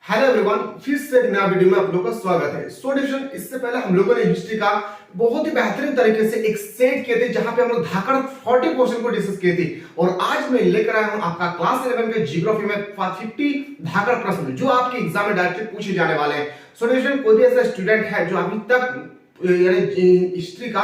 Hello everyone, फिर से एक नया वीडियो में आप लोगों का स्वागत है। सो डिवीजन, इससे पहले हम लोगों ने हिस्ट्री का बहुत ही बेहतरीन तरीके से एक सेट किए थे जहां पे हम लोग धाकड़ 40 क्वेश्चन को डिस्कस किए थे। और आज मैं लेकर आया हूं आपका क्लास 11 के ज्योग्राफी में 50 धाकड़ प्रश्न जो आपके एग्जाम में डायरेक्टली पूछे जाने वाले हैं। सो डिवीजन, कोई भी ऐसा स्टूडेंट है जो अभी तक यानी हिस्ट्री का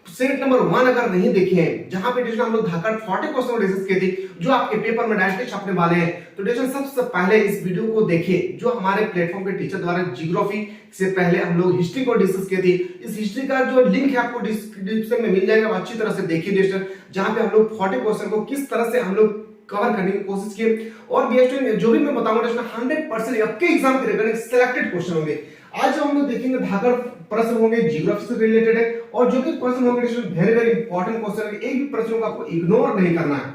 सेट नंबर 1 अगर नहीं देखे हैं, जहां पे डिवीजन हम लोग धाकड़ 40 क्वेश्चन डिस्कस किए थे जो आपके पेपर में डायरेक्टली छपने वाले हैं, तो डिवीजन सबसे पहले इस वीडियो को देखें जो हमारे प्लेटफॉर्म के टीचर द्वारा ज्योग्राफी से पहले हम लोग हिस्ट्री को डिस्कस किए थे। इस हिस्ट्री का जो लिंक है आपको डिस्क्रिप्शन में मिल जाएगा, अच्छी तरह से देखिए डिवीजन, जहां पे हम लोग 40 क्वेश्चन को किस तरह से हम लोग कवर करने की कोशिश किए। और जो भी मैं बताऊंगा 100% आपके एग्जाम के रिगार्डिंग सिलेक्टेड क्वेश्चन होंगे। आज हम लोग देखेंगे धाकड़ प्रश्न होंगे ज्योग्राफी से रिलेटेड है, और जो भी प्रश्न होंगे वेरी वेरी इंपॉर्टेंट क्वेश्चन है, एक भी प्रश्न को आपको इग्नोर नहीं करना है।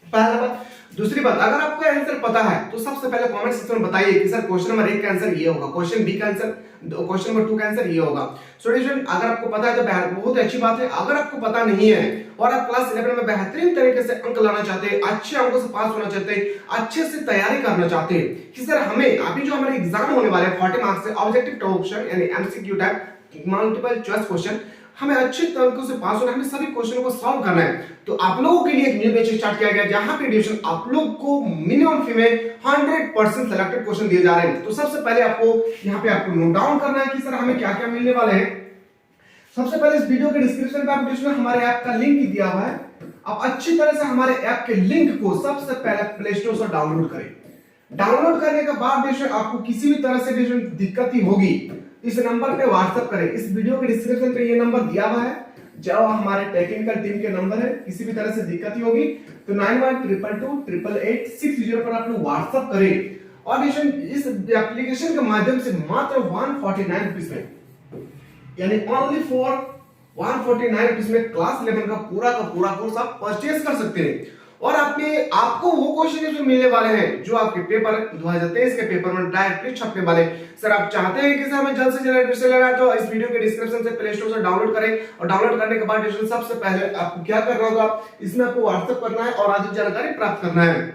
पहला बात। दूसरी बात, अगर आपको आंसर पता है तो सबसे पहले कमेंट सेक्शन में बताइए कि सर क्वेश्चन नंबर 1 का आंसर ये होगा, क्वेश्चन बी का आंसर, क्वेश्चन नंबर 2 का आंसर ये होगा। सो डिवीजन, अगर आपको पता है तो बहुत अच्छी बात है। अगर आपको पता नहीं है और आप क्लास 11 में बेहतरीन तरीके से अंक लाना चाहते हैं, अच्छे अंकों से पास होना चाहते हैं, अच्छे से तैयारी करना चाहते हैं कि सर हमें अभी जो हमारे एग्जाम होने वाले हैं 40 मार्क्स से ऑब्जेक्टिव क्वेश्चन यानी MCQ type multiple choice question, हमें अच्छे तरीके से पास होना है, हमें सभी क्वेश्चनों को सॉल्व करना है, तो आप लोगों के लिए एक न्यू बैच स्टार्ट किया गया जहां पे डिवीजन आप लोग को मिनिमम फी में 100% सिलेक्टेड क्वेश्चन दिए जा रहे हैं। तो सबसे पहले आपको यहां पे आपको नोट डाउन करना है कि सर हमें क्या क्या मिलने वाले हैं। सबसे पहले इस वीडियो के डिस्क्रिप्शन में आपको डिवीजन हमारे ऐप का लिंक दिया हुआ है। आप अच्छी तरह से हमारे ऐप के लिंक को सबसे पहले प्ले स्टोर से डाउनलोड करें। डाउनलोड करने के बाद डिवीजन आपको किसी भी तरह से डिवीजन दिक्कत ही होगी, इस नंबर पे व्हाट्सएप करें। इस वीडियो के डिस्क्रिप्शन पे ये नंबर दिया हुआ है, जो हमारे टेक्निकल टीम के नंबर है। किसी भी तरह से दिक्कत ही होगी तो 9122288660 पर आप लोग व्हाट्सएप करें। और इस एप्लीकेशन के माध्यम से मात्र 149 रुपीस में, यानी ओनली फॉर 149 रुपीस में क्लास 11 का पूरा कोर्स आप परचेज कर सकते हैं। और आपको वो क्वेश्चन जो मिलने वाले हैं जो आपके पेपर 2023 के पेपर में डायरेक्टली छपने वाले। सर आप चाहते हैं कि सर हमें जल्द से जल्द एडमिशन लेना है, तो इस वीडियो के डिस्क्रिप्शन से प्ले स्टोर से डाउनलोड करें। और डाउनलोड करने के बाद सबसे पहले आपको क्या करना होगा, इसमें आपको व्हाट्सएप करना है और अधिक जानकारी प्राप्त करना है।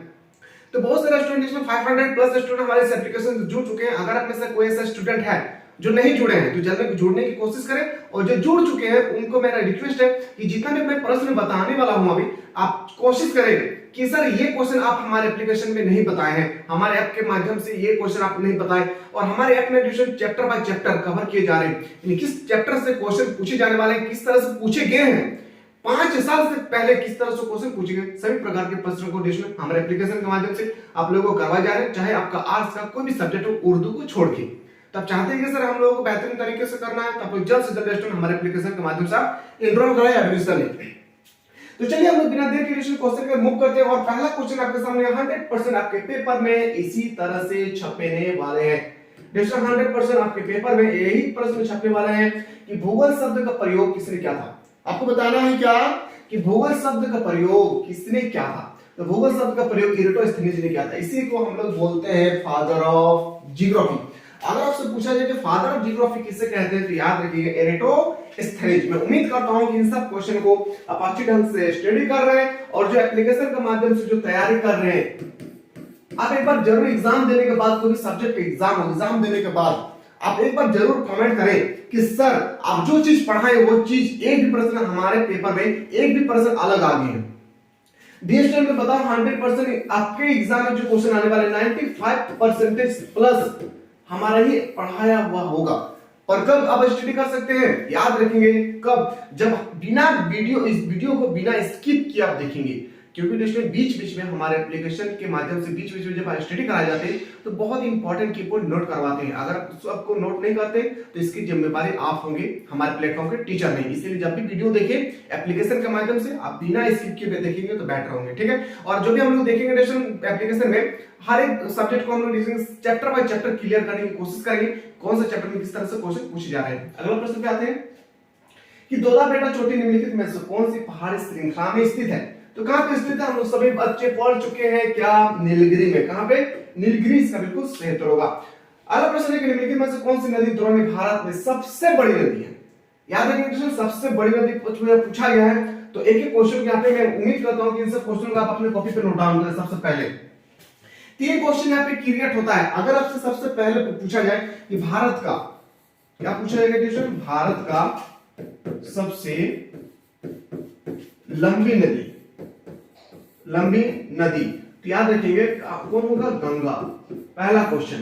तो बहुत सारे स्टूडेंट, इसमें 500 प्लस स्टूडेंट हमारे इस एप्लीकेशन से जुड़ चुके हैं। अगर आप में से कोई ऐसा स्टूडेंट है जो नहीं जुड़े हैं तो जल्दी जुड़ने की कोशिश करें, और जो जुड़ चुके हैं उनको मेरा रिक्वेस्ट है कि जितना भी मैं प्रश्न बताने वाला हूं अभी, आप कोशिश करें कि सर ये क्वेश्चन आप हमारे एप्लीकेशन में नहीं बताए हैं, हमारे ऐप के माध्यम से ये क्वेश्चन आप नहीं बताए। और हमारे ऐप में division chapter by chapter cover किए जा रहे हैं, यानी किस चैप्टर से क्वेश्चन पूछे जाने वाले हैं, किस तरह से पूछे गए हैं, 5 साल से पहले किस तरह से क्वेश्चन पूछे गए, सभी प्रकार के प्रश्नों को डिवीजन हमारे एप्लीकेशन के माध्यम से आप लोगों को करवाए जा रहे हैं, चाहे आपका आर्ट्स का कोई भी सब्जेक्ट हो, उर्दू को छोड़ के। तब चाहते हैं कि सर हम लोगों को बेहतरीन तरीके से करना है, तब जल्द से जल्द हमारे एप्लीकेशन के माध्यम से आप एनरोल कराएं, एडमिशन लें। तो चलिए हम लोग बिना देर के क्वेश्चन पे मूव करते हैं। और पहला क्वेश्चन आपके सामने 100% आपके पेपर में इसी तरह से छपने वाले हैं। 100% आपके पेपर में यही प्रश्न छपने वाले हैं कि भूगोल शब्द का प्रयोग किसने किया था। आपको बताना है क्या कि भूगोल शब्द का प्रयोग किसने किया था। तो भूगोल शब्द का प्रयोग इरेटोस्थेनीज ने किया था। इसी को हम लोग बोलते हैं फादर ऑफ ज्योग्राफी। अगर आपसे पूछा जाए कि फादर ऑफ ज्योग्राफी किसे कहते हैं तो याद रखिएगा इरेटोस्थेनीज। मैं उम्मीद करता हूं कि इन सब क्वेश्चन को आप अच्छी ढंग से स्टडी कर रहे हैं, और जो एप्लीकेशन के माध्यम से जो तैयारी कर रहे हैं, आप एक बार जरूर एग्जाम देने के बाद, कोई भी सब्जेक्ट एग्जाम देने के बाद आप एक बार जरूर कमेंट करें कि सर आप जो चीज पढ़ाए वो चीज, एक भी प्रश्न हमारे पेपर में एक भी प्रश्न अलग आ गए हैं। डीएसटी में बताओ 100% आपके एग्जाम में जो क्वेश्चन आने वाले 95% प्लस हमारा ही पढ़ाया हुआ होगा। और कब आप स्टडी कर सकते हैं, याद रखेंगे कब, जब बिना इस वीडियो को बिना स्किप किए आप देखेंगे, क्योंकि बीच में हमारे एप्लीकेशन के माध्यम से बीच में जब स्टडी कराए जाते हैं तो बहुत इंपॉर्टेंट की पॉइंट नोट करवाते हैं। अगर आप सबको नोट नहीं करते तो इसकी जिम्मेदारी आप होंगे, हमारे प्लेटफॉर्म के टीचर नहीं। इसलिए जब भी वीडियो देखें एप्लीकेशन के माध्यम से, आप बिना स्किप किए देखेंगे तो बेटर होंगे, ठीक है। और जो भी हम लोग देखेंगे एप्लीकेशन में, हर एक सब्जेक्ट को हम लोग चैप्टर बाय चैप्टर क्लियर करने की कोशिश करेंगे, कौन सा चैप्टर में किस तरह से क्वेश्चन पूछे जा रहे हैं। अगला प्रश्न पे आते हैं कि दोला बेटा चोटी निम्नलिखित में से कौन सी पहाड़ी श्रृंखला में स्थित है। तो कहां पे स्थित है, हम लोग सभी बच्चे पढ़ चुके हैं क्या, नीलगिरी में। कहां पे, नीलगिरी, इसका बिल्कुल सही उत्तर होगा। अगला प्रश्न है कि निम्नलिखित में से कौन सी नदी द्रोणी भारत में सबसे बड़ी नदी है। याद रखिए सबसे बड़ी नदी पूछा गया है, तो एक एक क्वेश्चन यहाँ पे मैं उम्मीद करता हूं कि इन सब क्वेश्चन को आप अपने कॉपी पे नोट डाउन करें। सबसे पहले तीन क्वेश्चन यहाँ पे क्रिएट होता है। अगर आपसे सबसे पहले पूछा जाए कि भारत का क्या पूछा जाएगा क्वेश्चन, भारत का सबसे लंबी नदी, तो याद रखिएगा कौन होगा, गंगा, पहला क्वेश्चन।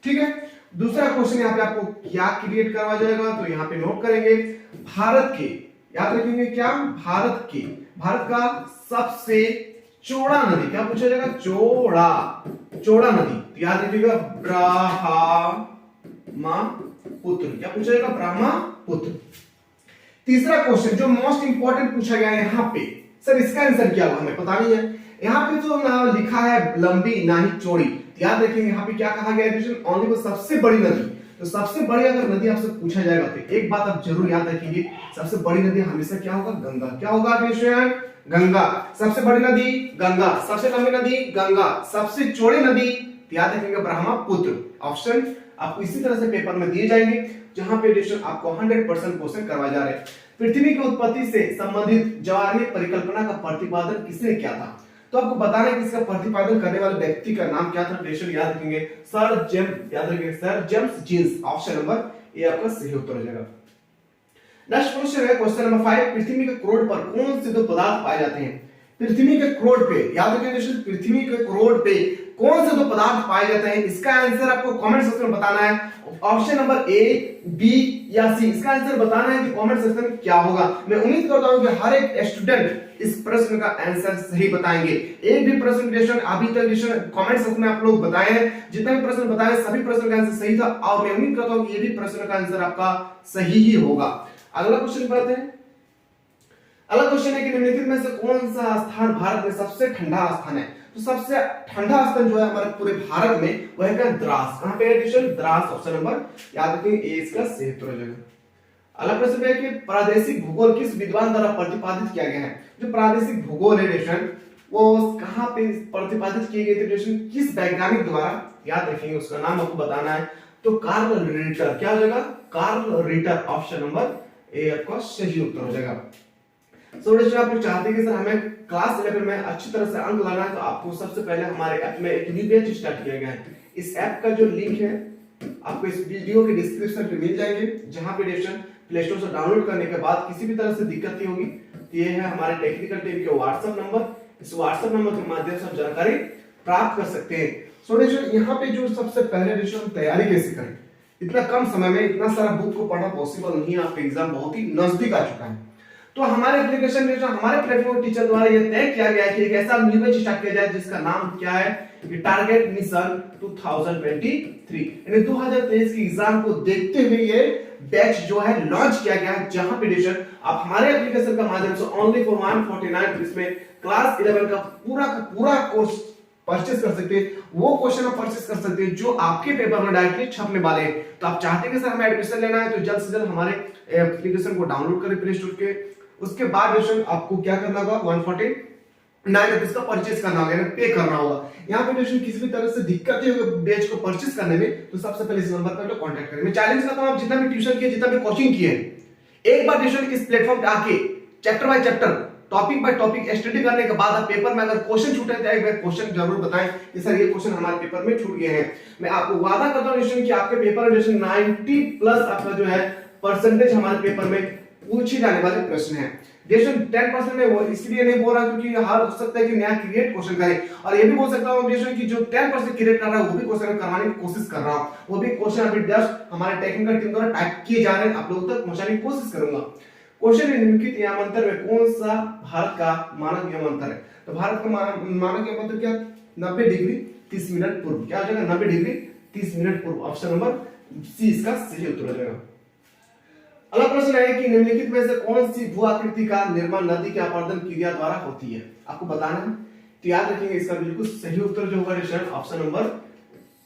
ठीक है, दूसरा क्वेश्चन यहाँ पे आपको क्या क्रिएट करवा जाएगा, तो यहाँ पे नोट करेंगे भारत के, याद रखेंगे क्या, भारत का सबसे चौड़ा नदी, क्या पूछा जाएगा, चौड़ा नदी, तो याद रखिएगा ब्रह्मपुत्र, क्या पूछा जाएगा, ब्रह्मपुत्र। तीसरा क्वेश्चन जो मोस्ट इंपॉर्टेंट पूछा गया है यहाँ पे, सर इसका आंसर क्या होगा हमें पता नहीं है, यहाँ पे तो ना लिखा है लंबी ना ही चौड़ी, याद रखेंगे यहाँ पे क्या कहा गया है, ओनली वो सबसे बड़ी नदी, तो सबसे बड़ी अगर नदी आपसे पूछा जाएगा तो एक बात आप जरूर याद रखिए, सबसे बड़ी नदी हमेशा क्या होगा, गंगा, क्या होगा क्वेश्चन, गंगा, सबसे बड़ी नदी गंगा, सबसे लंबी नदी गंगा, सबसे चौड़ी नदी याद रखेंगे ब्रह्मपुत्र। ऑप्शन आपको इसी तरह से पेपर में दिए जाएंगे जहां पे क्वेश्चन आपको 100% क्वेश्चन करवाए जा रहे हैं। पृथ्वी की उत्पत्ति से संबंधित ज्वारीय परिकल्पना का प्रतिपादन किसने किया था, तो आपको बताना है कि इसका प्रतिपादन करने वाले व्यक्ति का नाम क्या था, क्वेश्चन याद रखेंगे sir James Jeans, option number A आपका सही उत्तर हो जाएगा। नेक्स्ट क्वेश्चन है क्वेश्चन नंबर 5, पृथ्वी के करोड़ पर कौन से दो पदार्थ पाए जाते हैं, पृथ्वी के करोड़ पे, याद रखेंगे पृथ्वी के करोड़ पे कौन से दो पदार्थ पाए जाते हैं, इसका आंसर आपको कमेंट सेक्शन में बताना है, ऑप्शन नंबर ए, बी या सी, इसका आंसर बताना है कि कमेंट सेक्शन में क्या होगा। मैं उम्मीद करता हूं कि हर एक स्टूडेंट इस प्रश्न का आंसर सही बताएंगे। एक भी प्रश्न अभी तक कमेंट सेक्शन में आप लोग बताए हैं, जितने भी प्रश्न बताए सभी प्रश्न का आंसर सही था, और मैं उम्मीद करता हूं कि ये भी प्रश्न का आंसर आपका सही ही होगा। अगला क्वेश्चन पढ़ते हैं। अगला क्वेश्चन है कि निम्नलिखित में से कौन सा स्थान भारत में सबसे ठंडा स्थान है, तो सबसे ठंडा स्थान जो है हमारे पूरे भारत में वह है द्रास, कहां पे है क्वेश्चन, द्रास, ऑप्शन नंबर याद रखिए ए इसका सही उत्तर हो जाएगा। अगला प्रश्न है कि प्रादेशिक भूगोल किस विद्वान द्वारा प्रतिपादित किया गया है, जो प्रादेशिक भूगोल है क्वेश्चन वो कहां पे प्रतिपादित किए गए थे क्वेश्चन, किस वैज्ञानिक द्वारा, याद रखेंगे उसका नाम आपको बताना है, तो कार्ल रिटर, क्या हो जाएगा, Carl Ritter, option number A आपका सही उत्तर हो जाएगा। सो आप लोग चाहते हैं कि सर हमें क्लास 11 में अच्छी तरह से अंक लाना है, तो आपको सबसे पहले हमारे ऐप में एक न्यू बैच स्टार्ट किया गया है। इस ऐप का जो लिंक है आपको इस वीडियो के डिस्क्रिप्शन पे मिल जाएंगे, जहां पे क्वेश्चन प्ले स्टोर से डाउनलोड करने के बाद किसी भी तरह से दिक्कत नहीं होगी, तो ये है हमारे टेक्निकल टीम के व्हाट्सएप नंबर, इस व्हाट्सएप नंबर के माध्यम से आप जानकारी प्राप्त कर सकते हैं। सो यहाँ पे जो सबसे पहले तैयारी कैसे करें, इतना कम समय में इतना सारा बुक को पढ़ना पॉसिबल नहीं है, आपका एग्जाम बहुत ही नजदीक आ चुका है, तो हमारे एप्लीकेशन में जो हमारे प्लेटफॉर्म टीचर द्वारा ये तय किया गया है कि एक ऐसा न्यू बैच स्टार्ट किया जाए जिसका नाम क्या है, टारगेट मिशन 2023, यानी 2023 की एग्जाम को देखते हुए ये बैच जो है लॉन्च किया गया है, जहां पे आप हमारे एप्लीकेशन का माध्यम से ओनली फॉर 149 रुपीस में क्लास 11 का पूरा कोर्स परचेस कर सकते हैं, वो क्वेश्चन आप परचेस कर सकते हैं जो आपके पेपर में डायरेक्टली छपने वाले हैं। तो आप चाहते हैं कि सर हमें एडमिशन लेना है, तो जल्द से जल्द हमारे एप्लीकेशन को डाउनलोड करें प्ले स्टोर के, उसके बाद आपको क्या करना होगा, 149 रुपीस का परचेस करना होगा, पे करना होगा। यहाँ पे किसी भी तरह से दिक्कत है बैच को परचेस करने में, तो सबसे पहले इस नंबर पर कांटेक्ट करें। मैं चैलेंज करता हूं आप जितना भी ट्यूशन किए, जितना भी कोचिंग किए, एक बार ट्यूशन इस प्लेटफॉर्म पे आके chapter by chapter, topic by topic study करने के बाद आप पेपर में अगर क्वेश्चन छूटे तो एक बार क्वेश्चन जरूर बताएं कि सर ये क्वेश्चन हमारे पेपर में छूट गए हैं। मैं आपको वादा करता हूं कि आपके पेपर में 90 प्लस आपका जो है परसेंटेज हमारे पेपर में पूछे जाने वाले प्रश्न है। 10% में वो इसलिए नहीं बोल रहा क्योंकि हर हो सकता है कि नया क्रिएट क्वेश्चन करें, और ये भी बोल सकता हूं कि जो 10% क्रिएट कर रहा है वो भी क्वेश्चन करवाने की कोशिश कर रहा हूं, वो भी क्वेश्चन अभी जस्ट हमारे टेक्निकल टीम द्वारा टाइप किए जा रहे हैं, आप लोगों तक पहुंचाने की कोशिश करूंगा। क्वेश्चन निम्नलिखित यामांतर में कौन सा भारत का मानक यामांतर है, तो भारत का मानक यामांतर क्या, 90 डिग्री 30 मिनट पूर्व, क्या हो जाएगा, 90 डिग्री 30 मिनट पूर्व, ऑप्शन नंबर सी इसका सही उत्तर हो जाएगा। अगला प्रश्न है कि निम्नलिखित में से कौन सी भू आकृति का निर्माण नदी के अपरदन क्रिया द्वारा होती है, आपको बताना है, तो याद रखेंगे इसका बिल्कुल सही उत्तर जो होगा ऑप्शन नंबर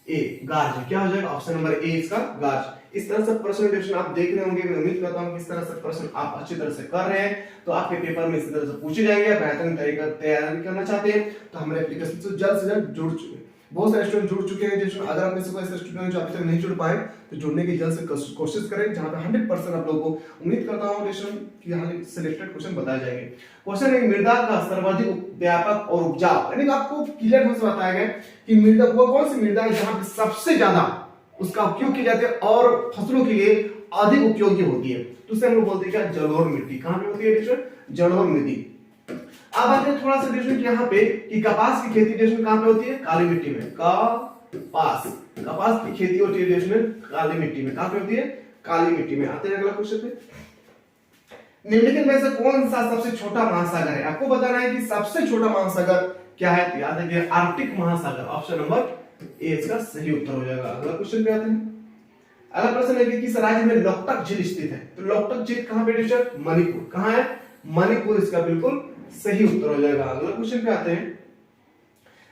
ए, गाज, क्या हो जाएगा, ऑप्शन नंबर ए इसका गाज। इस तरह से प्रश्न आप देख रहे होंगे, मैं उम्मीद करता हूं कि इस तरह से प्रश्न आप अच्छी तरह से कर रहे हैं, तो आपके पेपर में इस तरह से पूछे जाएंगे। बेहतरीन तरीका तैयारी करना चाहते हैं तो हमारे एप्लीकेशन से जल्द बहुत सारे स्टूडेंट जुड़ चुके हैं। जैसे अगर आप में से कोई ऐसे स्टूडेंट जो अभी तक नहीं जुड़ पाए तो जुड़ने की जल्द से कोशिश करें, जहां पे 100% आप लोगों को उम्मीद करता हूं रेशन कि यहाँ सिलेक्टेड क्वेश्चन बताए जाएंगे। क्वेश्चन है मृदा का सर्वाधिक व्यापक और उपजाऊ, यानी आपको क्लियर ढंग से बताया गया कि मृदा वो कौन सी मृदा है जहां पे सबसे ज्यादा उसका उपयोग किया जाता है और फसलों के लिए अधिक उपयोगी होती है, तो उसे हम लोग बोलते हैं क्या, जलोढ़ मिट्टी। कहां पे होती है रेशन, जलोढ़ मिट्टी। अब आते हैं थोड़ा सा रेशन यहाँ पे कि कपास की खेती रेशन कहां पे होती है, काली मिट्टी में। कपास की खेती होती है रेशन काली मिट्टी में। कहां पे होती है, काली मिट्टी में। आते हैं अगला क्वेश्चन पे, निम्नलिखित में से कौन सा सबसे छोटा महासागर है। आपको बताना है कि सबसे छोटा महासागर क्या है, तो याद रखिए आर्कटिक महासागर। ऑप्शन नंबर ए इसका सही उत्तर हो जाएगा। अगला क्वेश्चन पे आते हैं। अगला प्रश्न है कि किस राज्य में लोकटक झील स्थित है, तो लोकटक झील कहां पे टीचर, मणिपुर। कहां है, मणिपुर इसका बिल्कुल सही उत्तर हो जाएगा। अगला क्वेश्चन पे आते हैं।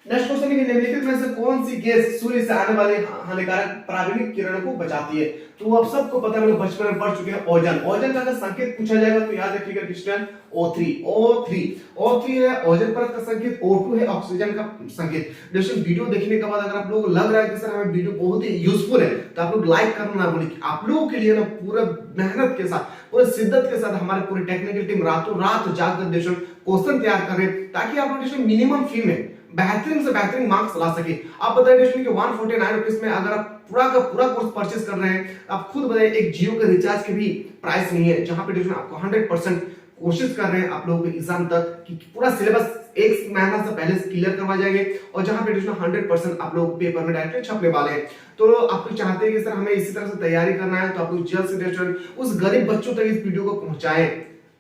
नेक्स्ट क्वेश्चन है कि निम्नलिखित में से कौन सी गैस सूर्य से आने वाले हानिकारक पराबैंगनी किरणों को बचाती है, तो आप सबको पता है, हम लोग बचपन में पढ़ चुके हैं ओजोन। ओजोन का अगर संकेत पूछा जाएगा तो याद रखिएगा क्वेश्चन O3 है ओजोन परत का संकेत, O2 है ऑक्सीजन का संकेत। दोस्तों वीडियो देखने के बाद अगर आप लोगों को लग रहा है कि सर हमें वीडियो बहुत ही यूजफुल है, तो आप लोग लाइक करना ना भूलें। आप लोगों के लिए ना पूरा मेहनत के साथ, पूरे शिद्दत के साथ हमारी पूरी टेक्निकल टीम रातों रात जाकर देशों क्वेश्चन तैयार कर रहे हैं, ताकि आप लोग देशों मिनिमम फी में बेहतरीन से बेहतरीन मार्क्स ला सके। आप बताइए कि 149 रुपीस में अगर आप पूरा का पूरा कोर्स परचेस कर रहे हैं, आप खुद बताइए एक जियो के रिचार्ज के भी प्राइस नहीं है, जहां पे ट्यूशन आपको 100% कोशिश कर रहे हैं आप लोगों के एग्जाम तक कि पूरा सिलेबस एक महीना से पहले क्लियर करवा जाएंगे, और जहां पे ट्यूशन 100% आप लोग पेपर में डायरेक्टली छपने वाले हैं। तो आप लोग चाहते हैं कि सर हमें इसी तरह से तैयारी करना है, तो आप लोग जल्द से जल्द उस गरीब बच्चों तक इस वीडियो को पहुंचाएं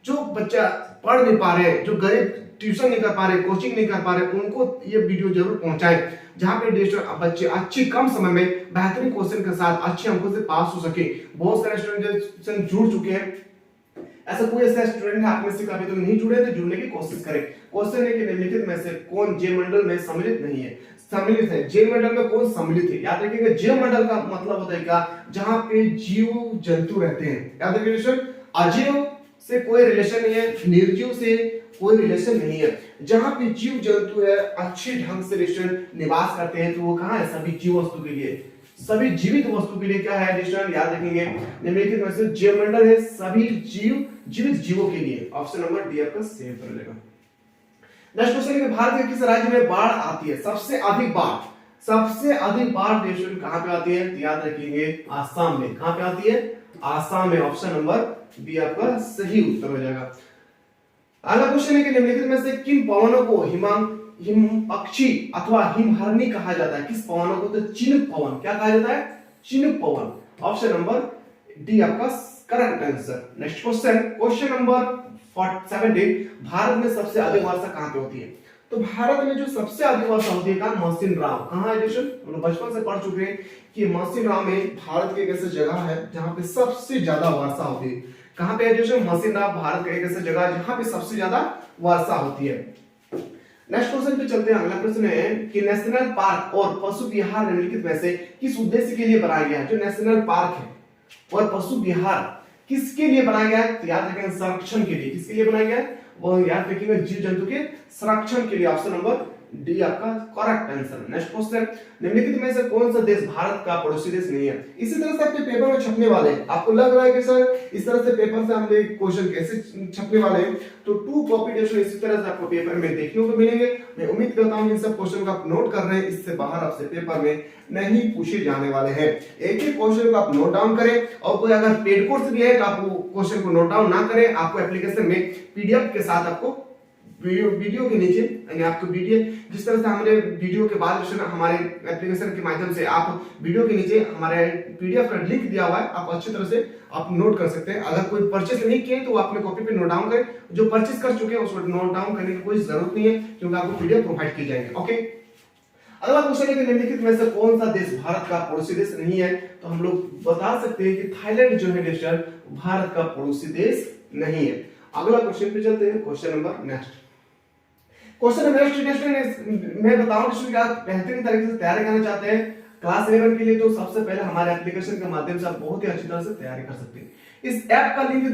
जो बच्चा पढ़ नहीं पा रहे, जो गरीब ट्यूशन नहीं कर पा रहे, कोचिंग नहीं कर पा रहे, उनको ये वीडियो जरूर पहुंचाएं, जहां पे बच्चे अच्छी कम समय में बेहतरीन क्वेश्चन के साथ अच्छे अंकों से पास हो सके। बहुत सारे स्टूडेंट जुड़ चुके हैं, ऐसा कोई ऐसा स्टूडेंट आप में से अभी तक नहीं जुड़े तो जुड़ने की कोशिश करें। क्वेश्चन है कि निम्नलिखित में से कौन जैव मंडल में सम्मिलित नहीं है, सम्मिलित है। जैव मंडल में कौन सम्मिलित है, याद रखिएगा जैव मंडल का मतलब होता है क्या, जहां पे जीव जंतु रहते हैं। याद रखिएगा अजीव से कोई रिलेशन नहीं है, निर्जीव से कोई रिलेशन नहीं है। जहां पे जीव जंतु है अच्छे ढंग से रिलेशन निवास करते हैं, तो वो कहां है, सभी जीव वस्तु के लिए, सभी जीवित वस्तु के लिए क्या है रिलेशन, याद रखेंगे निम्नलिखित में से जैव मंडल है सभी जीवित जीवों के लिए। ऑप्शन नंबर डी आपका सही उत्तर रहेगा। नेक्स्ट क्वेश्चन है कि भारत के किस राज्य में बाढ़ आती है, सबसे अधिक बाढ़ रिलेशन कहां पे आती है, याद रखेंगे आसाम में। कहां पे आती है, आसाम में। ऑप्शन नंबर बी आपका सही उत्तर हो जाएगा। अगला क्वेश्चन है कि निम्नलिखित में से किन पवनों को हिम पक्षी अथवा हिमहरणी कहा जाता है, किस पवनों को, तो चिनुक पवन। क्या कहा जाता है, चिनुक पवन। ऑप्शन नंबर डी आपका correct answer. Next question number 17, Bharat में सबसे अधिक वर्षा कहां पे होती है, तो भारत में जो सबसे अधिक वर्षा होती है कहां, मौसिनराम। कहां है देश, हम लोग बचपन से पढ़ चुके हैं कि मौसिनराम में भारत की एक ऐसी जगह है जहां पे सबसे ज्यादा वर्षा होती है। कहां पे है देश, मौसिनराम भारत का एक ऐसी जगह है जहां पे सबसे ज्यादा वर्षा होती है। नेक्स्ट क्वेश्चन पे चलते हैं। अगला प्रश्न है कि नेशनल पार्क और पशु विहार निम्नलिखित में से किस उद्देश्य के लिए बनाया गया है। जो नेशनल पार्क है और पशु विहार किसके लिए बनाया गया है, तो याद रखेंगे संरक्षण के लिए। किसके लिए बनाया गया है, वो याद रखेंगे जीव जंतु के संरक्षण के लिए। ऑप्शन नंबर डी आपका करेक्ट आंसर। नेक्स्ट क्वेश्चन, निम्नलिखित में से कौन सा देश भारत का पड़ोसी देश नहीं है। इसी तरह से आपके पेपर में छपने वाले, आपको लग रहा है कि सर इस तरह से पेपर से हमने क्वेश्चन कैसे छपने वाले हैं, तो 2 कॉपी क्वेश्चन इसी तरह से आपको पेपर में देखने को मिलेंगे। मैं उम्मीद करता हूं कि इन सब क्वेश्चन को आप नोट कर रहे हैं, इससे बाहर आपसे पेपर में नहीं पूछे जाने वाले हैं। एक एक क्वेश्चन को आप नोट डाउन करें, और कोई अगर पेड कोर्स भी है तो आप क्वेश्चन को नोट डाउन ना करें, आपको एप्लीकेशन में पीडीएफ के साथ आपको वीडियो के नीचे यानी आपको वीडियो जिस तरह से हमारे वीडियो के बाद हमारे एप्लीकेशन के माध्यम से आप वीडियो के नीचे हमारे पीडीएफ का लिंक दिया हुआ है, आप अच्छी तरह से आप नोट कर सकते हैं। अगर कोई परचेस नहीं किए तो अपने कॉपी पे नोट डाउन करें, जो परचेस कर चुके हैं उसको नोट डाउन करने की कोई जरूरत नहीं है, क्योंकि आपको पीडीएफ प्रोवाइड की जाएंगे। ओके, अगला क्वेश्चन है कि निम्नलिखित में से कौन सा देश भारत का पड़ोसी देश नहीं है, तो हम लोग बता सकते हैं कि थाईलैंड जो है देश भारत का पड़ोसी देश नहीं है। अगला क्वेश्चन पे चलते हैं। क्वेश्चन नंबर नेक्स्ट मैं बताऊं कि आप बेहतरीन तरीके से तैयारी करना चाहते हैं क्लास 11 के लिए, तो सबसे पहले हमारे एप्लीकेशन के माध्यम से आप बहुत ही अच्छी तरह से तैयारी कर सकते हैं। इस ऐप का लिंक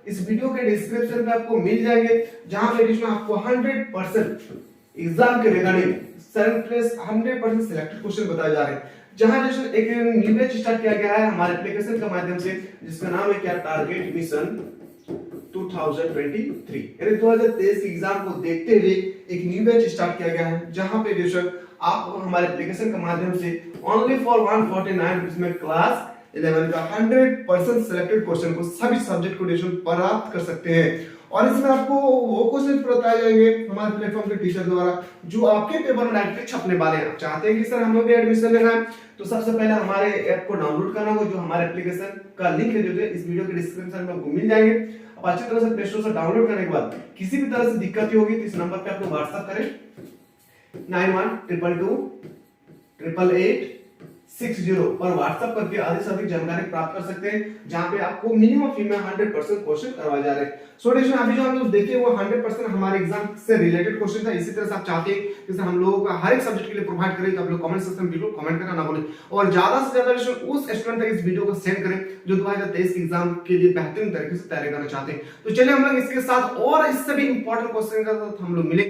इस वीडियो के डिस्क्रिप्शन में आपको मिल जाएंगे, जहां पे आपको 100% एग्जाम के रिगार्डिंग सरप्लस 100% सिलेक्टेड क्वेश्चन बताए जा रहे हैं, जहां जैसे एक न्यू बैच स्टार्ट किया गया है हमारे एप्लीकेशन के माध्यम से, जिसका नाम है क्या, टारगेट मिशन 2023, यानी 2023 के एग्जाम को देखते हुए एक न्यू बैच स्टार्ट किया गया है, जहां पे बेशक आप हमारे एप्लीकेशन के माध्यम से ओनली फॉर 149 रुपीस में क्लास 11 का 100% सिलेक्टेड क्वेश्चन को सभी सब्जेक्ट को ट्यूशन प्राप्त कर सकते हैं। और इसमें आपको वो क्वेश्चन बताए जाएंगे हमारे प्लेटफॉर्म के टीचर द्वारा जो आपके पेपर में डायरेक्टली छपने वाले हैं। आप चाहते हैं कि सर हमें भी एडमिशन लेना है, तो सबसे पहले हमारे ऐप को डाउनलोड करना होगा, जो हमारे एप्लीकेशन का लिंक है जो इस वीडियो के डिस्क्रिप्शन में आपको मिल जाएंगे। आप अच्छी तरह से प्ले स्टोर से डाउनलोड करने के बाद किसी भी तरह से दिक्कत होगी तो इस नंबर पे आपको व्हाट्सएप करें 91228886 पर व्हाट्सएप करके अधिक से अधिक जानकारी प्राप्त कर सकते हैं, जहां पे आपको मिनिमम फी में 100% क्वेश्चन करवाए जा रहे हैं। सो स्टूडेंट्स, अभी जो हम लोग देखे वो 100% हमारे एग्जाम से रिलेटेड क्वेश्चन था। इसी तरह से आप चाहते हैं कि हम लोगों का हर एक सब्जेक्ट के लिए प्रोवाइड करें, तो आप लोग कमेंट सेक्शन में बिल्कुल कमेंट करना ना भूलें, और ज्यादा से ज्यादा उस स्टूडेंट तक इस वीडियो को सेंड करें जो 2023 के एग्जाम के लिए बेहतरीन तरीके से तैयारी करना चाहते हैं। तो चलिए हम लोग इसके साथ और इससे भी इंपॉर्टेंट क्वेश्चन के साथ हम लोग मिलेंगे।